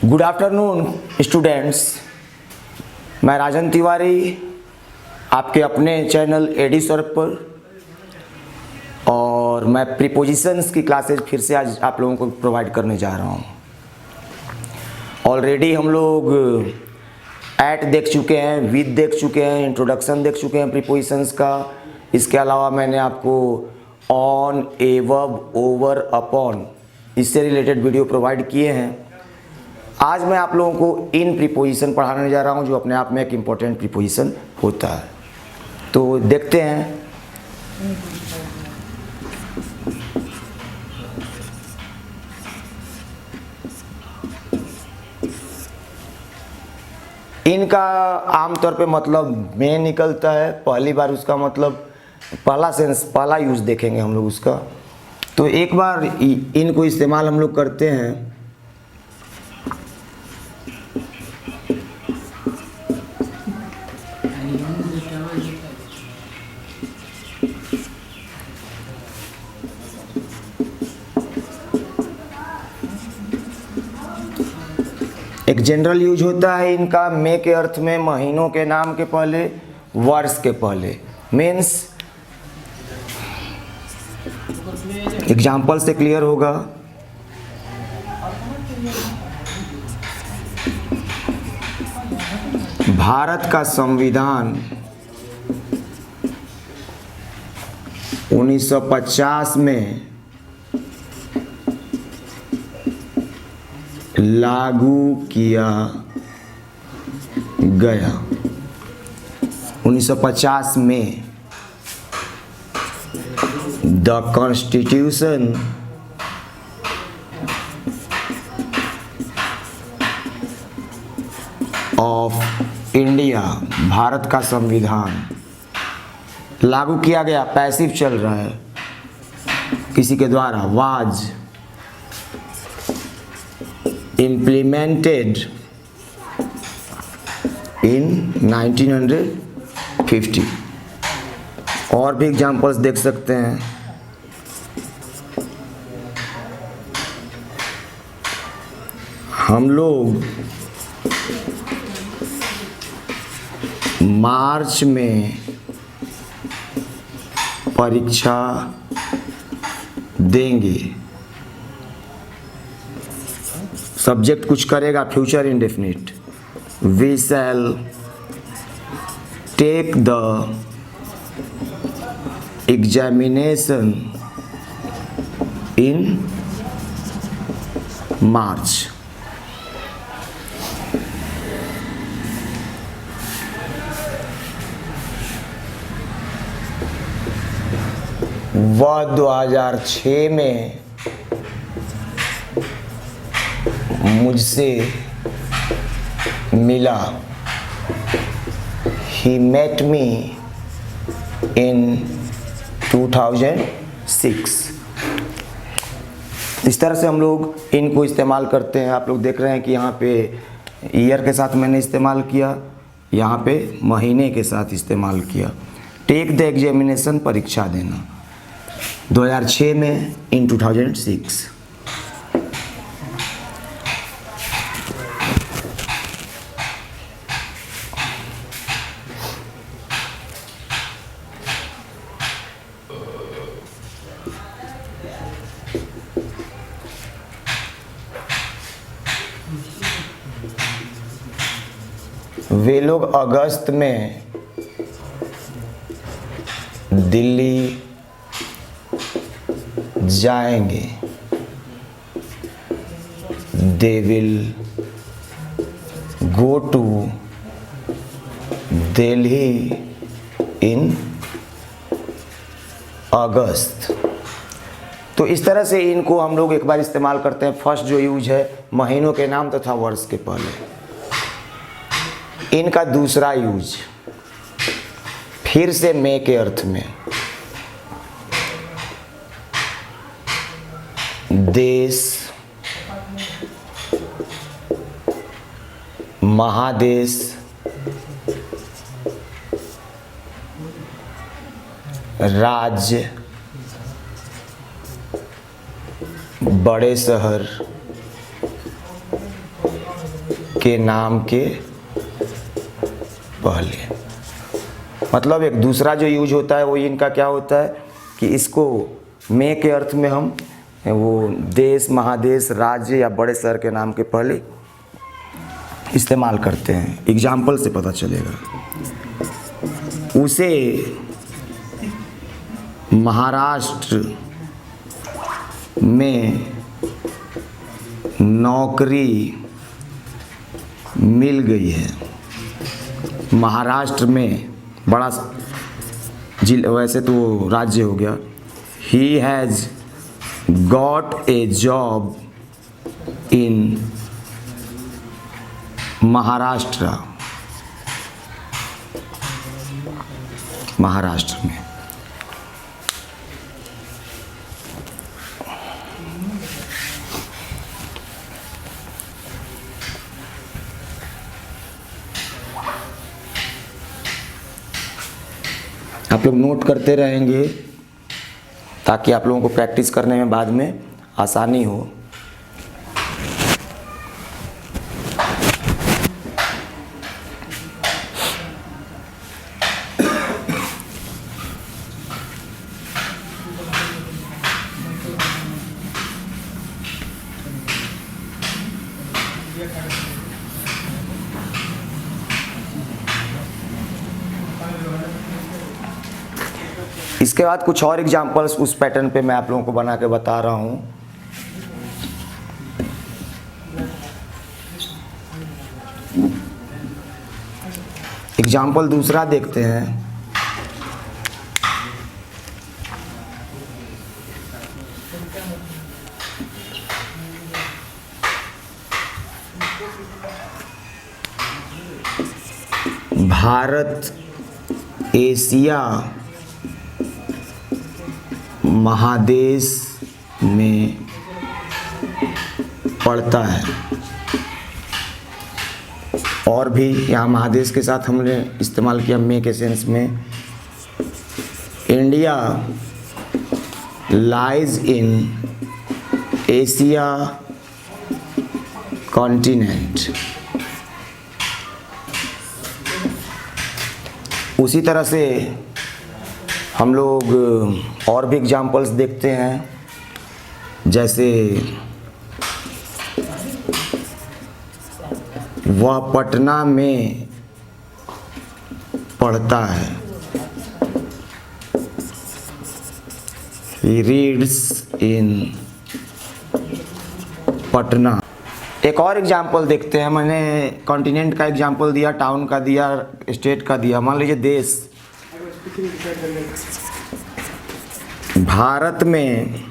Good afternoon students, मैं राजन तिवारी आपके अपने चैनल एडी सर पर, और मैं प्रीपोजिशंस की क्लासेज फिर से आज आप लोगों को प्रोवाइड करने जा रहा हूँ। ऑलरेडी हम लोग एट देख चुके हैं, विद देख चुके हैं, इंट्रोडक्शन देख चुके हैं प्रीपोजिशंस का। इसके अलावा मैंने आपको ऑन, एवब, ओवर, अपॉन इससे रिलेटेड वीडियो प्रोवाइड किए हैं। आज मैं आप लोगों को इन प्रीपोजिशन पढ़ाने जा रहा हूं, जो अपने आप में एक इम्पॉर्टेंट प्रीपोजिशन होता है। तो देखते हैं। इनका आमतौर पे मतलब में निकलता है। पहली बार उसका मतलब पहला सेंस, पहला यूज देखेंगे हम लोग उसका। तो एक बार इनको इस्तेमाल हम लोग करते हैं। एक जनरल यूज होता है इनका मे के अर्थ में, महीनों के नाम के पहले, वर्ष के पहले। मीन्स एग्जाम्पल से क्लियर होगा। भारत का संविधान 1950 में लागू किया गया। 1950 में the constitution of India, Bharat का संविधान लागू किया गया। पैसिव चल रहा है किसी के द्वारा। Was implemented in 1950। और भी एग्जाम्पल्स देख सकते हैं। हम लोग मार्च में परीक्षा देंगे। सब्जेक्ट कुछ करेगा, future indefinite. We shall take the examination in March. वह 2006 में मुझसे मिला। He met me in 2006। इस तरह से हम लोग इनको इस्तेमाल करते हैं। आप लोग देख रहे हैं कि यहाँ पे ईयर के साथ मैंने इस्तेमाल किया, यहाँ पे महीने के साथ इस्तेमाल किया। टेक द एग्जामिनेशन, परीक्षा देना, 2006 में, इन 2006। वे लोग अगस्त में दिल्ली जाएंगे। They will go to Delhi in अगस्त। तो इस तरह से इनको हम लोग एक बार इस्तेमाल करते हैं। फर्स्ट जो यूज है महीनों के नाम तथा वर्ष के पहले। इनका दूसरा यूज फिर से मे के अर्थ में। देश, महादेश, राज्य, बड़े शहर, के नाम के पहले। मतलब एक दूसरा जो यूज होता है वो इनका क्या होता है कि इसको में के अर्थ में हम वो देश, महादेश, राज्य या बड़े शहर के नाम के पहले इस्तेमाल करते हैं। एग्जाम्पल से पता चलेगा। उसे महाराष्ट्र में नौकरी मिल गई है। महाराष्ट्र में बड़ा जिला, वैसे तो राज्य हो गया। He has got a job in Maharashtra, Maharashtra में। आप लोग नोट करते रहेंगे ताकि आप लोगों को प्रैक्टिस करने में बाद में आसानी हो। इसके बाद कुछ और एग्जाम्पल्स उस पैटर्न पे मैं आप लोगों को बना के बता रहा हूँ। एग्जाम्पल दूसरा देखते हैं। भारत एशिया महादेश में पड़ता है। और भी यहाँ महादेश के साथ हमने इस्तेमाल किया में के सेंस में। India lies in Asia continent. उसी तरह से हम लोग और भी एग्जाम्पल्स देखते हैं, जैसे वह पटना में पढ़ता है। He reads in Patna. एक और एग्जाम्पल देखते हैं। मैंने कॉन्टिनेंट का एग्जाम्पल दिया, टाउन का दिया, स्टेट का दिया। मान लीजिए देश। भारत में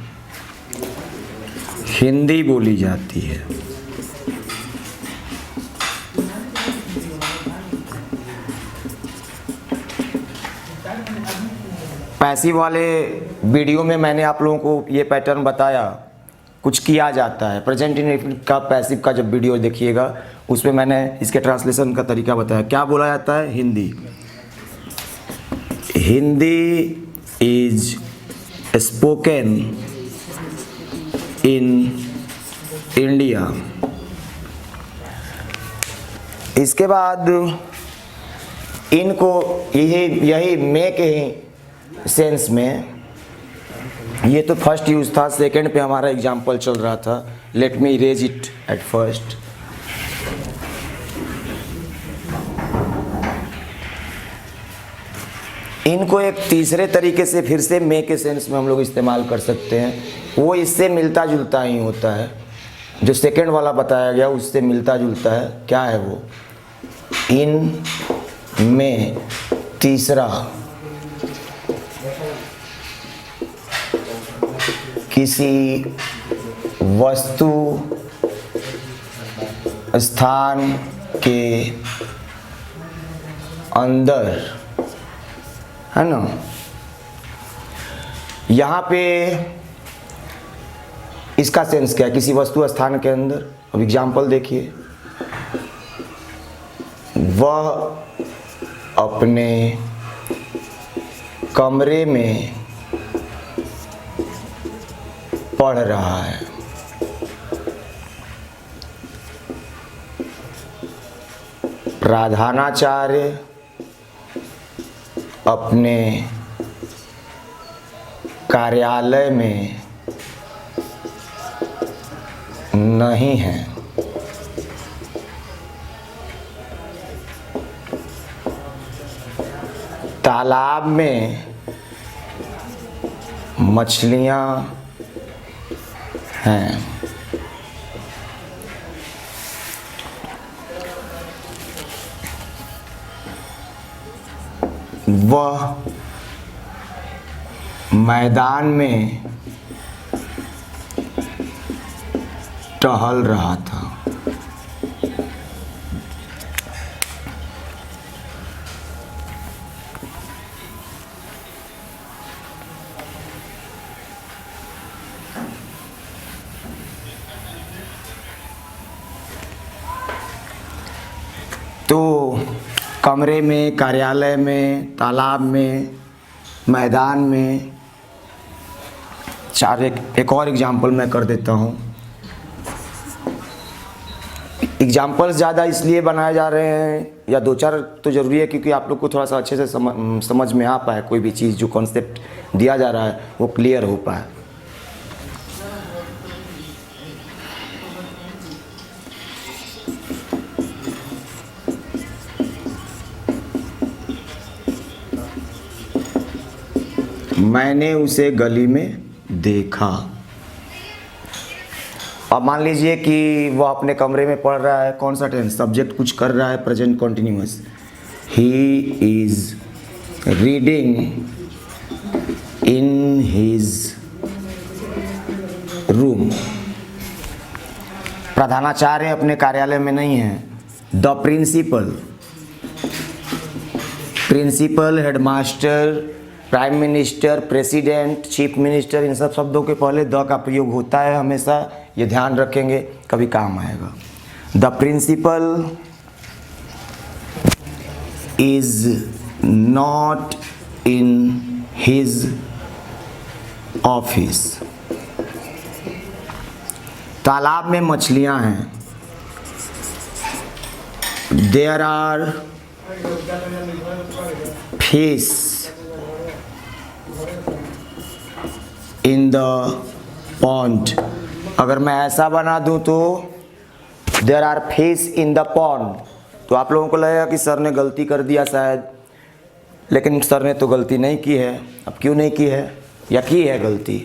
हिंदी बोली जाती है। पैसिव वाले वीडियो में मैंने आप लोगों को ये पैटर्न बताया, कुछ किया जाता है। प्रेजेंट इंडेफिनिट का पैसिव का जब वीडियो देखिएगा उसमें मैंने इसके ट्रांसलेशन का तरीका बताया। क्या बोला जाता है? Hindi. Hindi is spoken in India. इसके बाद इनको यही में के ही सेंस में, ये तो फर्स्ट यूज था। सेकंड पे हमारा एग्जाम्पल चल रहा था। Let me erase it at first. इनको एक तीसरे तरीके से फिर से में के सेंस में हम लोग इस्तेमाल कर सकते हैं। वो इससे मिलता जुलता ही होता है। जो सेकंड वाला बताया गया उससे मिलता जुलता है। क्या है वो? इन में तीसरा किसी वस्तु, स्थान के अंदर, है ना। यहाँ पे इसका सेंस क्या है? किसी वस्तु स्थान के अंदर। अब एग्जाम्पल देखिए। वह अपने कमरे में पढ़ रहा है। प्रधानाचार्य अपने कार्यालय में नहीं हैं। तालाब में मछलियां हैं। वह मैदान में टहल रहा था। तो कमरे में, कार्यालय में, तालाब में, मैदान में, एक और एग्जाम्पल मैं कर देता हूँ। एग्जाम्पल्स ज़्यादा इसलिए बनाए जा रहे हैं, या दो चार तो ज़रूरी है, क्योंकि आप लोग को थोड़ा सा अच्छे से समझ में आ पाए, कोई भी चीज़ जो कॉन्सेप्ट दिया जा रहा है वो क्लियर हो पाए। मैंने उसे गली में देखा। अब मान लीजिए कि वह अपने कमरे में पढ़ रहा है, कौन सा टेंस, सब्जेक्ट कुछ कर रहा है, present continuous. He is reading in his room. प्रधानाचार्य अपने कार्यालय में नहीं है। The principal, principal, headmaster, prime minister, president, chief minister, इन सब शब्दों के पहले द का प्रयोग होता है हमेशा, ये ध्यान रखेंगे, कभी काम आएगा। The principal is not in his office. तालाब में मछलियां हैं। There are fish in the pond. अगर मैं ऐसा बना दूं तो there are fish in the pond, तो आप लोगों को लगेगा कि सर ने गलती कर दिया शायद, लेकिन सर ने तो गलती नहीं की है। अब क्यों नहीं की है, या की है गलती?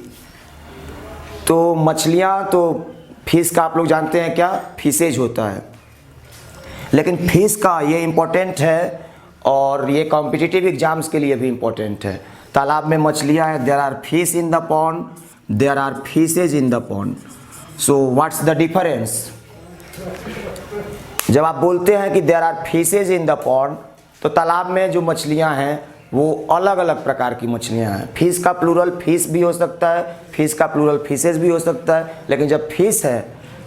तो मछलियां, तो फिश का आप लोग जानते हैं क्या, फिशेज होता है, लेकिन फिश का ये इम्पोर्टेंट है और ये कॉम्पिटिटिव एग्जाम्स के लिए भी इम्पोर्टेंट है। तालाब में मछलियां हैं, there are fish in the pond, there are fishes in the pond. So what's the difference? जब आप बोलते हैं कि there are fishes in the pond, तो तालाब में जो मछलियां हैं वो अलग अलग प्रकार की मछलियां हैं। फिश का प्लूरल फिश भी हो सकता है, फिश का प्लूरल फिशेज भी हो सकता है, लेकिन जब फिश है,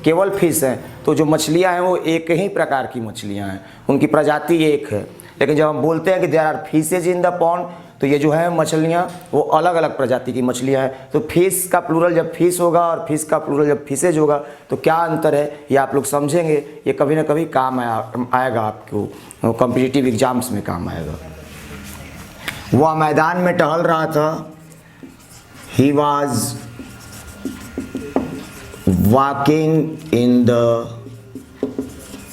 केवल फिश है, तो जो मछलियां हैं वो एक ही प्रकार की मछलियां हैं, उनकी प्रजाति एक है। लेकिन जब हम बोलते हैं कि there are fishes in the pond, तो ये जो है मछलियाँ वो अलग अलग प्रजाति की मछलियाँ हैं। तो फिश का प्लूरल जब फिश होगा और फिश का प्लूरल जब फिशेज होगा, तो क्या अंतर है ये आप लोग समझेंगे। ये कभी ना कभी काम आएगा, आपको कॉम्पिटिटिव एग्जाम्स में काम आएगा। वह मैदान में टहल रहा था। He was walking in the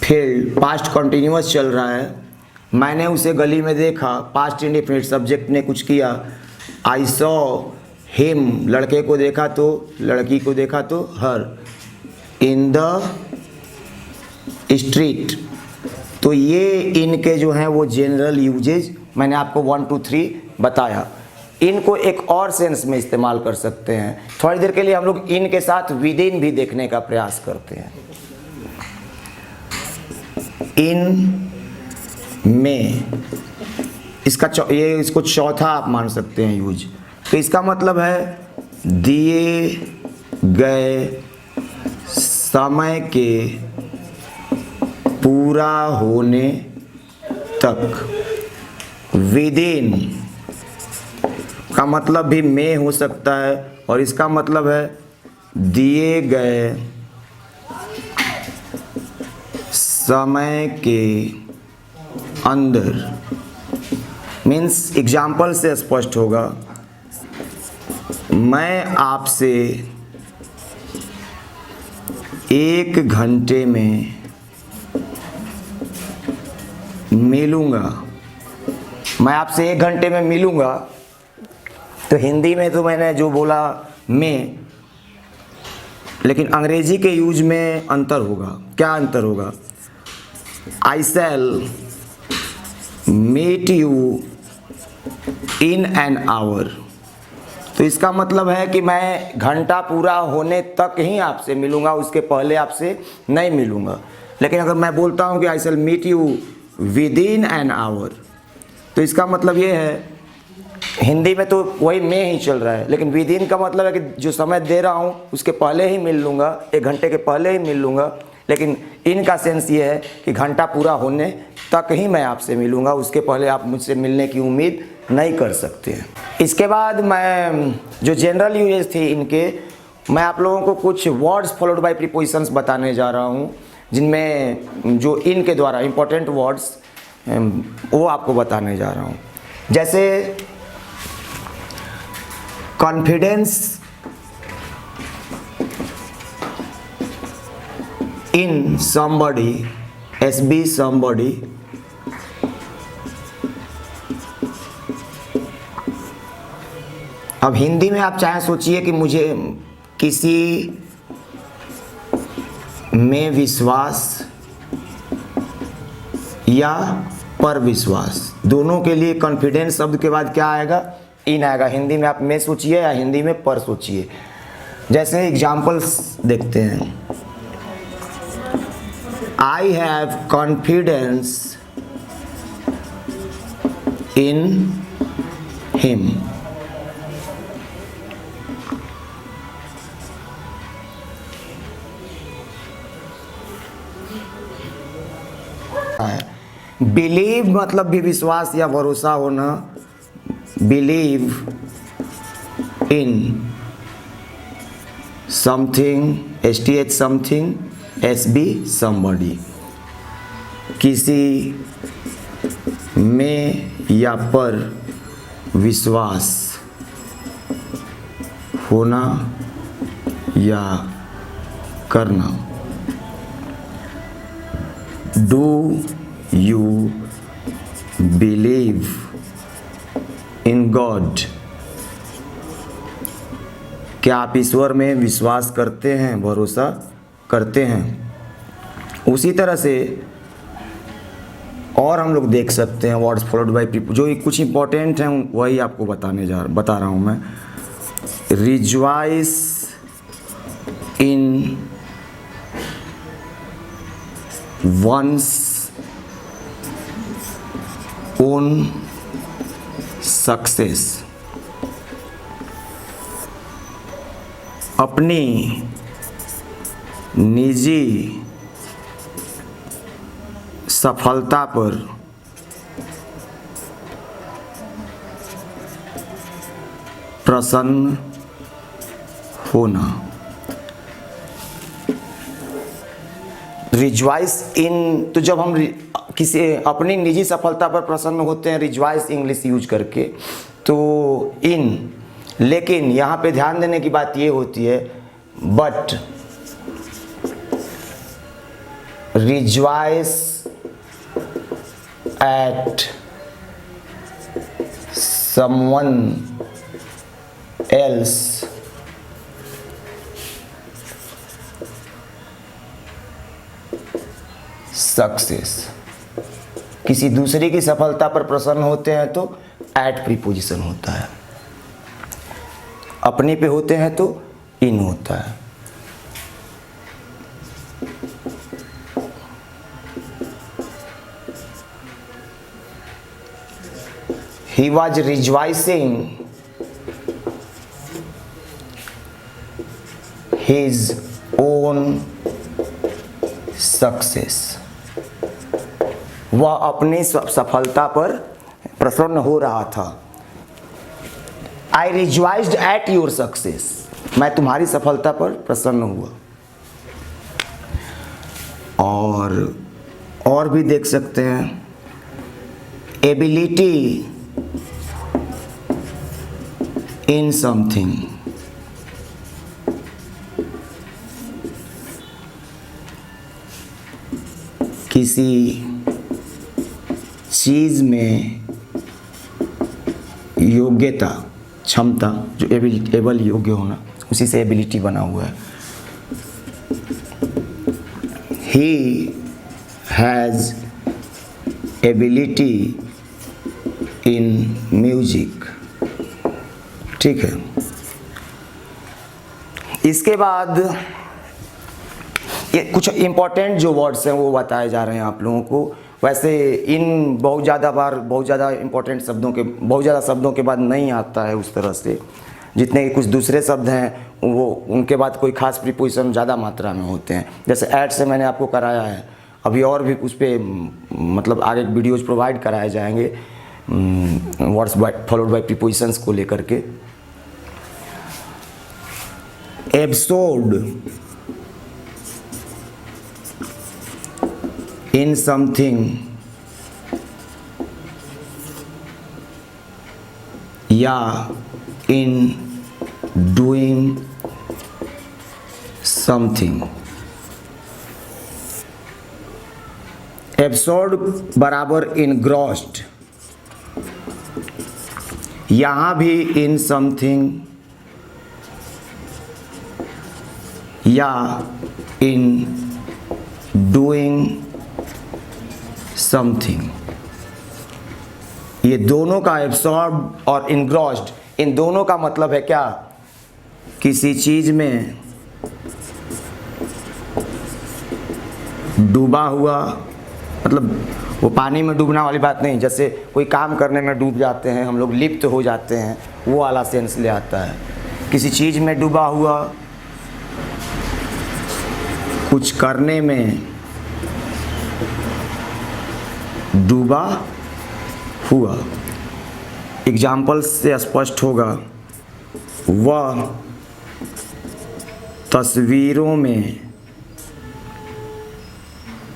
field. Past continuous चल रहा है। मैंने उसे गली में देखा, पास्ट इंडेफिनिट, सब्जेक्ट ने कुछ किया। आई सॉ हिम, लड़के को देखा तो, लड़की को देखा तो हर, इन द स्ट्रीट। तो ये इनके जो हैं वो जनरल यूजेज मैंने आपको 1 2 3 बताया। इनको एक और सेंस में इस्तेमाल कर सकते हैं। थोड़ी देर के लिए हम लोग इन के साथ विद इन भी देखने का प्रयास करते हैं। इन में, इसको चौथा आप मान सकते हैं यूज। तो इसका मतलब है दिए गए समय के पूरा होने तक। विद इन का मतलब भी में हो सकता है, और इसका मतलब है दिए गए समय के अंदर मीन्स एग्जाम्पल से स्पष्ट होगा, मैं आपसे 1 घंटे में मिलूँगा। मैं आपसे 1 घंटे में मिलूँगा, तो हिंदी में तो मैंने जो बोला मैं, लेकिन अंग्रेजी के यूज में अंतर होगा। क्या अंतर होगा? I shall meet you in an hour. तो इसका मतलब है कि मैं घंटा पूरा होने तक ही आपसे मिलूँगा, उसके पहले आपसे नहीं मिलूँगा। लेकिन अगर मैं बोलता हूँ कि I shall meet you with in an hour, तो इसका मतलब ये है, हिंदी में तो वही मैं ही चल रहा है, लेकिन विद इन का मतलब है कि जो समय दे रहा हूँ उसके पहले ही मिल लूँगा, 1 घंटे के पहले ही मिल लूँगा। लेकिन इन का सेंस ये है कि घंटा पूरा होने तक ही मैं आपसे मिलूँगा, उसके पहले आप मुझसे मिलने की उम्मीद नहीं कर सकते हैं। इसके बाद मैं जो जनरल यूजेस थी इनके, मैं आप लोगों को कुछ वर्ड्स फॉलोड बाय प्रीपोजिशंस बताने जा रहा हूँ, जिनमें जो इनके द्वारा इंपॉर्टेंट वर्ड्स वो आपको बताने जा रहा हूँ। जैसे confidence in somebody, SB somebody, अब हिंदी में आप चाहे सोचिए कि मुझे किसी में विश्वास या पर विश्वास, दोनों के लिए कॉन्फिडेंस शब्द के बाद क्या आएगा? इन आएगा। हिंदी में आप में सोचिए या हिंदी में पर सोचिए। जैसे एग्जाम्पल्स देखते हैं, I have confidence in him. Believe मतलब भी विश्वास या भरोसा होना, believe in something, STH something, SB somebody, किसी में या पर विश्वास होना या करना। Do you believe in God? क्या आप ईश्वर में विश्वास करते हैं, भरोसा करते हैं? उसी तरह से और हम लोग देख सकते हैं वर्ड्स फॉलोड बाय जो कुछ इंपॉर्टेंट हैं वही आपको बता रहा हूँ मैं। रिजॉइस इन वंस ओन सक्सेस, अपनी निजी सफलता पर प्रसन्न होना। रिजॉइस इन, तो जब हम किसी अपनी निजी सफलता पर प्रसन्न होते हैं रिजॉइस इंग्लिश यूज करके, तो इन, लेकिन यहाँ पे ध्यान देने की बात ये होती है, but rejoice at someone else success. किसी दूसरे की सफलता पर प्रसन्न होते हैं तो एट प्रीपोजिशन होता है, अपने पे होते हैं तो इन होता है। He was rejoicing his own success. वह अपनी सफलता पर प्रसन्न हो रहा था। I rejoiced at your success. मैं तुम्हारी सफलता पर प्रसन्न हुआ। और भी देख सकते हैं, एबिलिटी इन समथिंग, किसी चीज में योग्यता, क्षमता, जो एबल योग्य होना, उसी से एबिलिटी बना हुआ है। He has ability in music. ठीक है, इसके बाद ये कुछ इम्पोर्टेंट जो वर्ड्स हैं वो बताए जा रहे हैं आप लोगों को। वैसे इन बहुत ज़्यादा इम्पोर्टेंट शब्दों के, बहुत ज़्यादा शब्दों के बाद नहीं आता है उस तरह से। जितने कुछ दूसरे शब्द हैं वो उनके बाद कोई खास प्रीपोजिशन ज़्यादा मात्रा में होते हैं। जैसे ऐड से मैंने आपको कराया है, अभी और भी उस पर मतलब आगे वीडियोज़ प्रोवाइड कराए जाएंगे वर्ड्स फॉलोड बाय प्रीपोजिशंस को लेकर के। एब्सोर्ड इन समथिंग या इन डूइंग समथिंग। एब्सोर्ड बराबर इनग्रॉस्ड, यहां भी इन समथिंग या इन डूइंग समथिंग, ये दोनों का एब्सॉर्ब और इनग्रॉस्ड, इन दोनों का मतलब है क्या? किसी चीज में डूबा हुआ, मतलब वो पानी में डूबना वाली बात नहीं, जैसे कोई काम करने में डूब जाते हैं हम लोग, लिप्त हो जाते हैं, वो वाला सेंस ले आता है। किसी चीज में डूबा हुआ, कुछ करने में डूबा हुआ। एग्जाम्पल से स्पष्ट होगा, वह तस्वीरों में,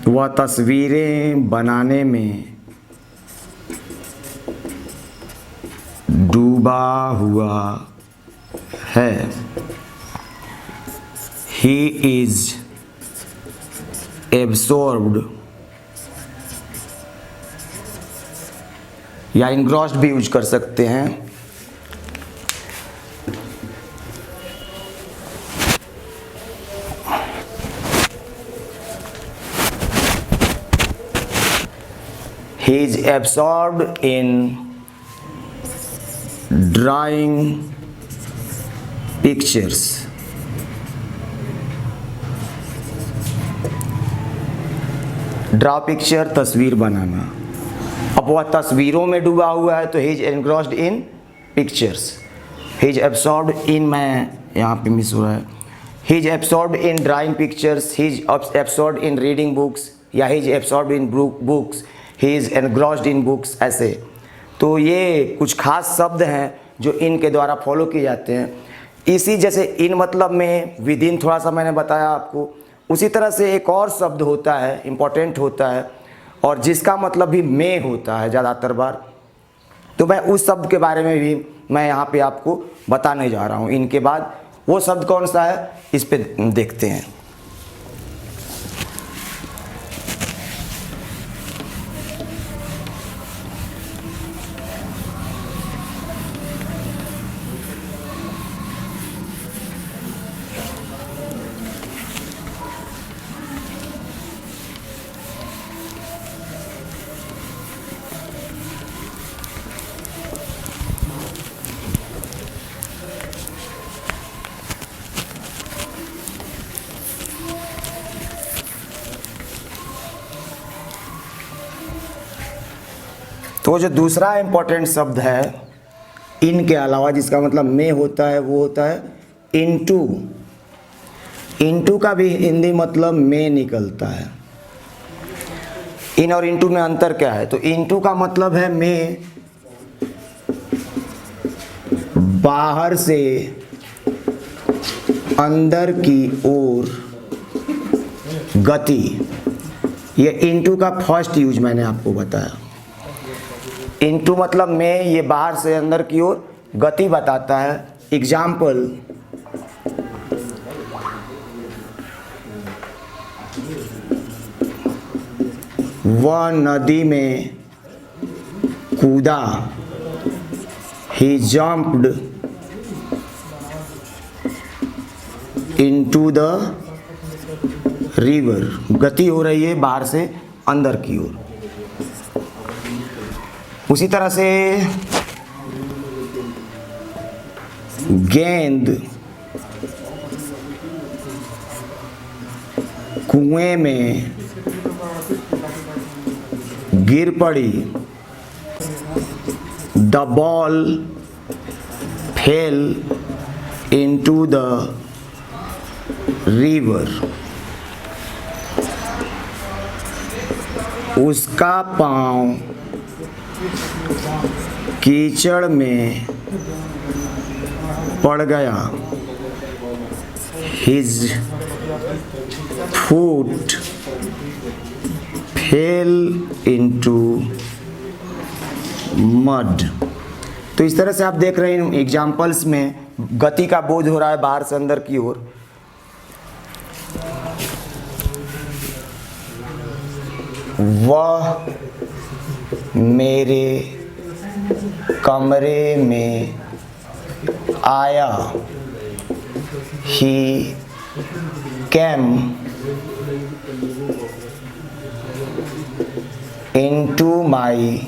वह तस्वीरें बनाने में डूबा हुआ है। He is absorbed, या engrossed भी यूज कर सकते हैं। He is absorbed in drawing pictures. Draw picture, तस्वीर बनाना। अब वह तस्वीरों में डूबा हुआ है तो he is engrossed in pictures. He is absorbed in, मैं यहाँ पे मिस हुआ है, he is absorbed in drawing pictures, he is absorbed in reading books, या he is absorbed in books, he is engrossed in books. ऐसे तो ये कुछ खास शब्द हैं जो इन के द्वारा फॉलो किए जाते हैं। इसी जैसे इन मतलब में विद इन थोड़ा सा मैंने बताया आपको, उसी तरह से एक और शब्द होता है, इम्पोर्टेंट होता है, और जिसका मतलब भी में होता है ज़्यादातर बार। तो मैं उस शब्द के बारे में भी मैं यहाँ पे आपको बताने जा रहा हूँ। इनके बाद वो शब्द कौन सा है, इस पे देखते हैं। तो जो दूसरा इम्पोर्टेंट शब्द है इन के अलावा, जिसका मतलब में होता है, वो होता है इनटू। इनटू का भी हिंदी मतलब में निकलता है। इन और इनटू में अंतर क्या है? तो इनटू का मतलब है में, बाहर से अंदर की ओर गति। ये इनटू का फर्स्ट यूज मैंने आपको बताया। इनटू मतलब में, ये बाहर से अंदर की ओर गति बताता है। एग्जाम्पल, वह नदी में कूदा, ही जंप्ड इनटू द रिवर। गति हो रही है बाहर से अंदर की ओर। उसी तरह से गेंद कुएं में गिर पड़ी, the ball fail into the river. उसका पांव कीचड़ में पड़ गया, his foot fail into mud. तो इस तरह से आप देख रहे हैं एग्जाम्पल्स में गति का बोध हो रहा है बाहर से अंदर की ओर। वह मेरे कमरे में आया, ही कैम इनटू माई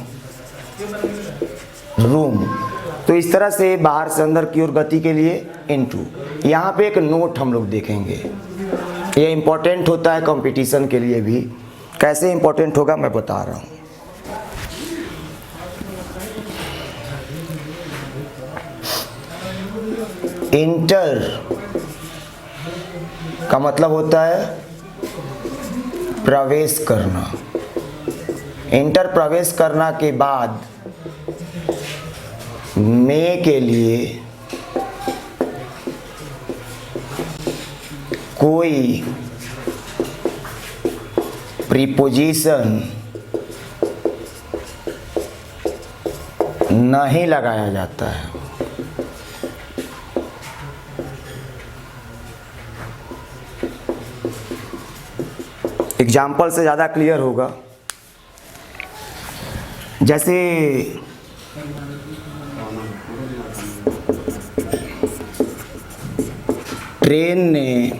रूम। तो इस तरह से बाहर से अंदर की ओर गति के लिए इनटू। यहाँ पे एक नोट हम लोग देखेंगे, ये इम्पोर्टेंट होता है कंपटीशन के लिए भी। कैसे इम्पोर्टेंट होगा मैं बता रहा हूँ। इंटर का मतलब होता है प्रवेश करना। इंटर प्रवेश करना के बाद मे के लिए कोई प्रीपोजिशन नहीं लगाया जाता है। एग्जाम्पल से ज़्यादा क्लियर होगा। जैसे ट्रेन ने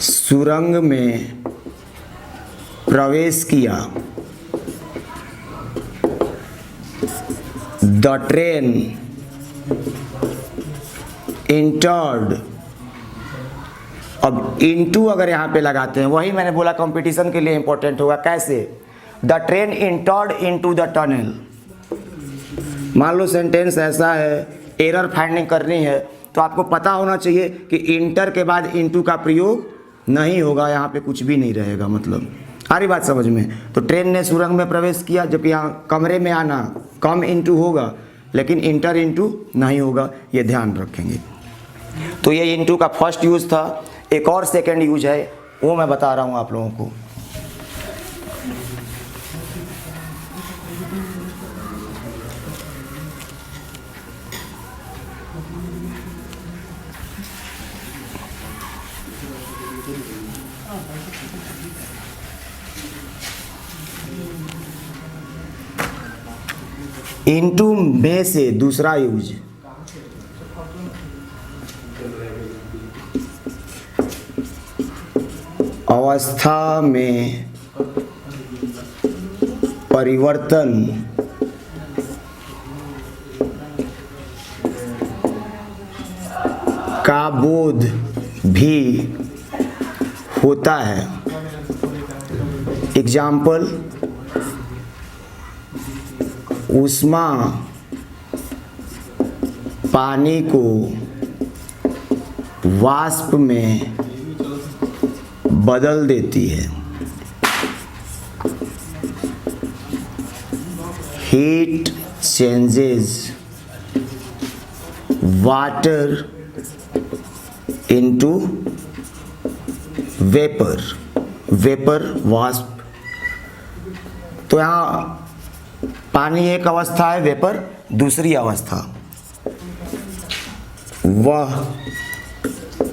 सुरंग में प्रवेश किया, द ट्रेन इंटर्ड। अब इनटू अगर यहाँ पे लगाते हैं, वही मैंने बोला कंपटीशन के लिए इंपॉर्टेंट होगा। कैसे? The train entered into the tunnel. मान लो सेंटेंस ऐसा है, एरर फाइंडिंग करनी है, तो आपको पता होना चाहिए कि इंटर के बाद इनटू का प्रयोग नहीं होगा, यहाँ पे कुछ भी नहीं रहेगा। मतलब आ रही बात समझ में? तो ट्रेन ने सुरंग में प्रवेश किया, जबकि यहाँ कमरे में आना कम इनटू होगा, लेकिन इंटर इनटू नहीं होगा, ये ध्यान रखेंगे। तो ये इनटू का फर्स्ट यूज़ था। एक और सेकंड यूज है, वो मैं बता रहा हूँ आप लोगों को। इनटू में से दूसरा यूज, अवस्था में परिवर्तन का बोध भी होता है। एग्जाम्पल, ऊष्मा पानी को वाष्प में बदल देती है। Heat changes water into vapour. Vapour वाष्प। तो यहाँ पानी एक अवस्था है, वेपर दूसरी अवस्था। वह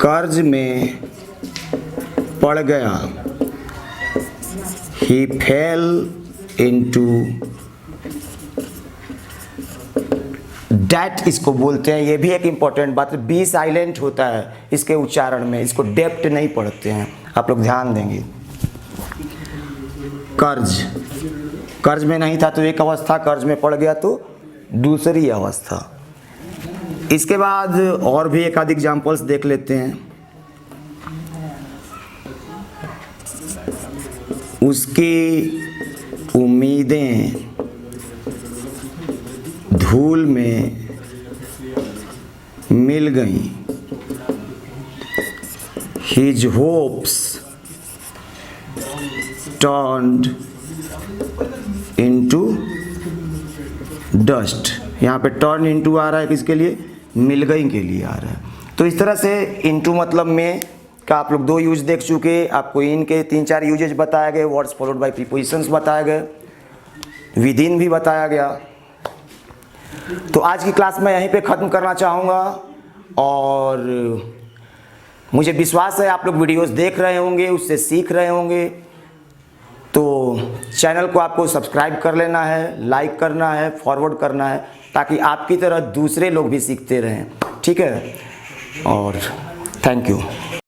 कर्ज में पड़ गया, ही फेल इनटू डेट इसको बोलते हैं। ये भी एक इम्पॉर्टेंट बात है, बी साइलेंट होता है इसके उच्चारण में, इसको डेप्ट नहीं पढ़ते हैं, आप लोग ध्यान देंगे। कर्ज में नहीं था तो एक अवस्था, कर्ज में पड़ गया तो दूसरी अवस्था। इसके बाद और भी एक आध एग्जाम्पल्स देख लेते हैं। उसकी उम्मीदें धूल में मिल गईं, His hopes turned into dust। यहाँ पे टर्न इनटू आ रहा है, किसके लिए? मिल गई के लिए आ रहा है। तो इस तरह से इनटू मतलब में का आप लोग दो यूज देख चुके, आपको इनके 3-4 यूजेज बताए गए, वर्ड्स फॉलोड बाय प्रीपोजिशंस बताए गए, विद इन भी बताया गया। तो आज की क्लास मैं यहीं पे ख़त्म करना चाहूँगा और मुझे विश्वास है आप लोग वीडियोस देख रहे होंगे, उससे सीख रहे होंगे। तो चैनल को आपको सब्सक्राइब कर लेना है, लाइक करना है, फॉरवर्ड करना है, ताकि आपकी तरह दूसरे लोग भी सीखते रहें। ठीक है, और थैंक यू।